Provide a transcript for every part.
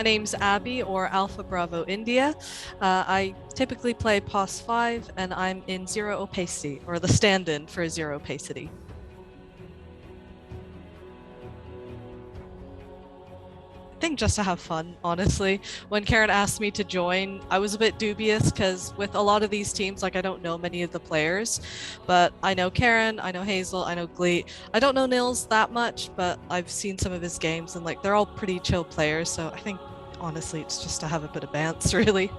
My name's Abby, or alphabravoindia. I typically play POS 5, and I'm in Zero Opacity, or the stand-in for Zero Opacity. I think just to have fun, honestly. When Karen asked me to join, I was a bit dubious because with a lot of these teams, like I don't know many of the players, but I know Karen, I know Hazel, I know Gleet. I don't know Nils that much, but I've seen some of his games and like they're all pretty chill players, so I think honestly it's just to have a bit of bants, really.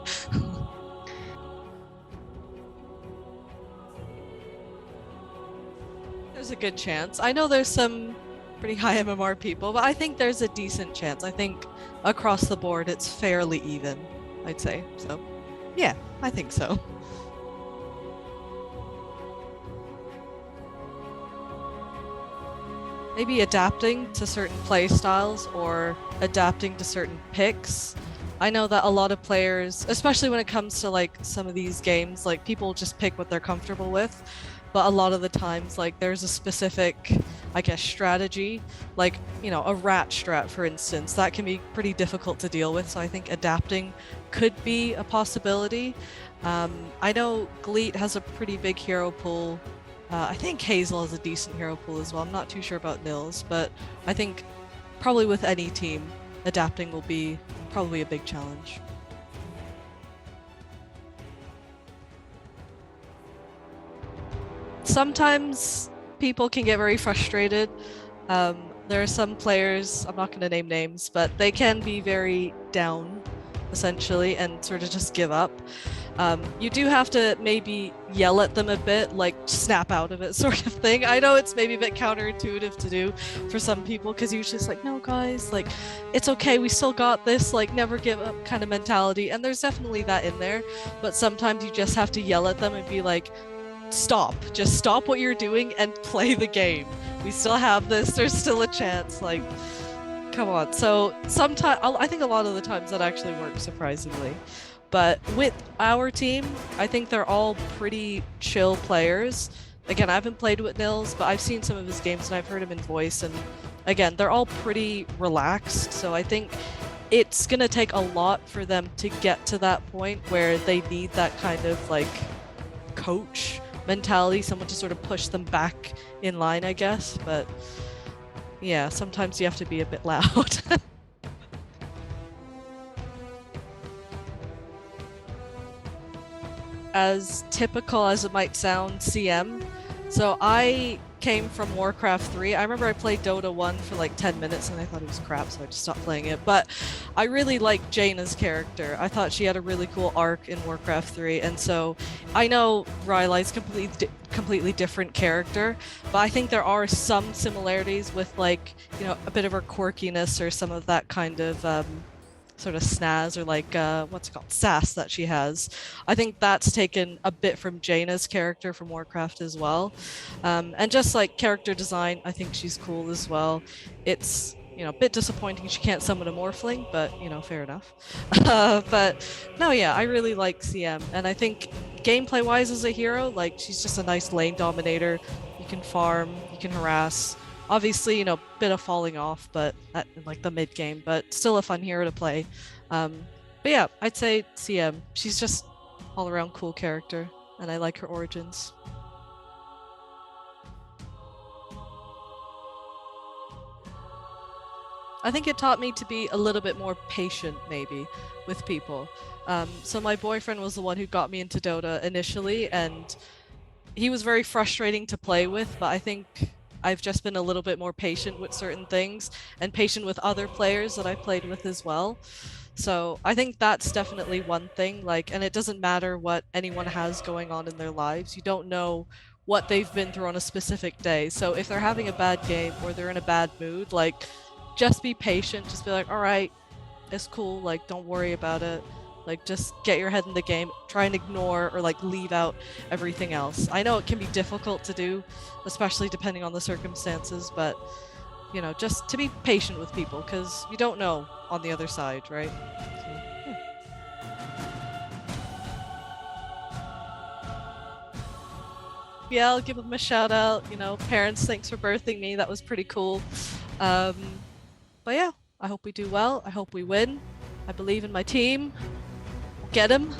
There's a good chance. I know there's some pretty high MMR people, but I think there's a decent chance. I think across the board it's fairly even, I'd say. So yeah, I think so. Maybe adapting to certain play styles or adapting to certain picks. I know that a lot of players, especially when it comes to like some of these games, like people just pick what they're comfortable with. But a lot of the times, like there's a specific, I guess, strategy, like, you know, a rat strat, for instance, that can be pretty difficult to deal with. So I think adapting could be a possibility. I know Gleet has a pretty big hero pool. I think Hazel has a decent hero pool as well. I'm not too sure about Nils, but I think probably with any team, adapting will be probably a big challenge. Sometimes people can get very frustrated. There are some players, I'm not going to name names, but they can be very down, essentially, and sort of just give up. You do have to maybe yell at them a bit, like snap out of it sort of thing. I know it's maybe a bit counterintuitive to do for some people, because you're just like, no guys, like it's okay, we still got this, like never give up kind of mentality. And there's definitely that in there, but sometimes you just have to yell at them and be like, stop, just stop what you're doing and play the game. We still have this, there's still a chance, like come on. So sometimes, I think a lot of the times that actually works, surprisingly. But with our team, I think they're all pretty chill players. Again, I haven't played with Nils, but I've seen some of his games and I've heard him in voice, and again, they're all pretty relaxed. So I think it's gonna take a lot for them to get to that point where they need that kind of like coach mentality, someone to sort of push them back in line, I guess. But yeah, sometimes you have to be a bit loud. As typical as it might sound, CM. So I came from Warcraft 3. I remember I played Dota 1 for like 10 minutes and I thought it was crap, so I just stopped playing it. But I really liked Jaina's character. I thought she had a really cool arc in Warcraft 3, and so I know Rylai's completely different character, but I think there are some similarities with, like, you know, a bit of her quirkiness or some of that kind of sort of snaz, or like what's it called, sass that she has. I think that's taken a bit from Jaina's character from Warcraft as well. And just like character design, I think she's cool as well. It's, you know, a bit disappointing she can't summon a morphling, but you know, fair enough. But no, yeah, I really like CM, and I think gameplay wise as a hero, like she's just a nice lane dominator. You can farm, you can harass. Obviously, you know, bit of falling off, but at like the mid game, but still a fun hero to play. But yeah, I'd say CM. She's just all around cool character, and I like her origins. I think it taught me to be a little bit more patient, maybe, with people. So my boyfriend was the one who got me into Dota initially, and he was very frustrating to play with, but I think I've just been a little bit more patient with certain things and patient with other players that I played with as well. So I think that's definitely one thing, like, and it doesn't matter what anyone has going on in their lives. You don't know what they've been through on a specific day. So if they're having a bad game or they're in a bad mood, like, just be patient, just be like, all right, it's cool, like, don't worry about it. Like, just get your head in the game, try and ignore or like leave out everything else. I know it can be difficult to do, especially depending on the circumstances, but you know, just to be patient with people, because you don't know on the other side, right? So, yeah. Yeah, I'll give them a shout out. You know, parents, thanks for birthing me. That was pretty cool. But yeah, I hope we do well. I hope we win. I believe in my team. Get him.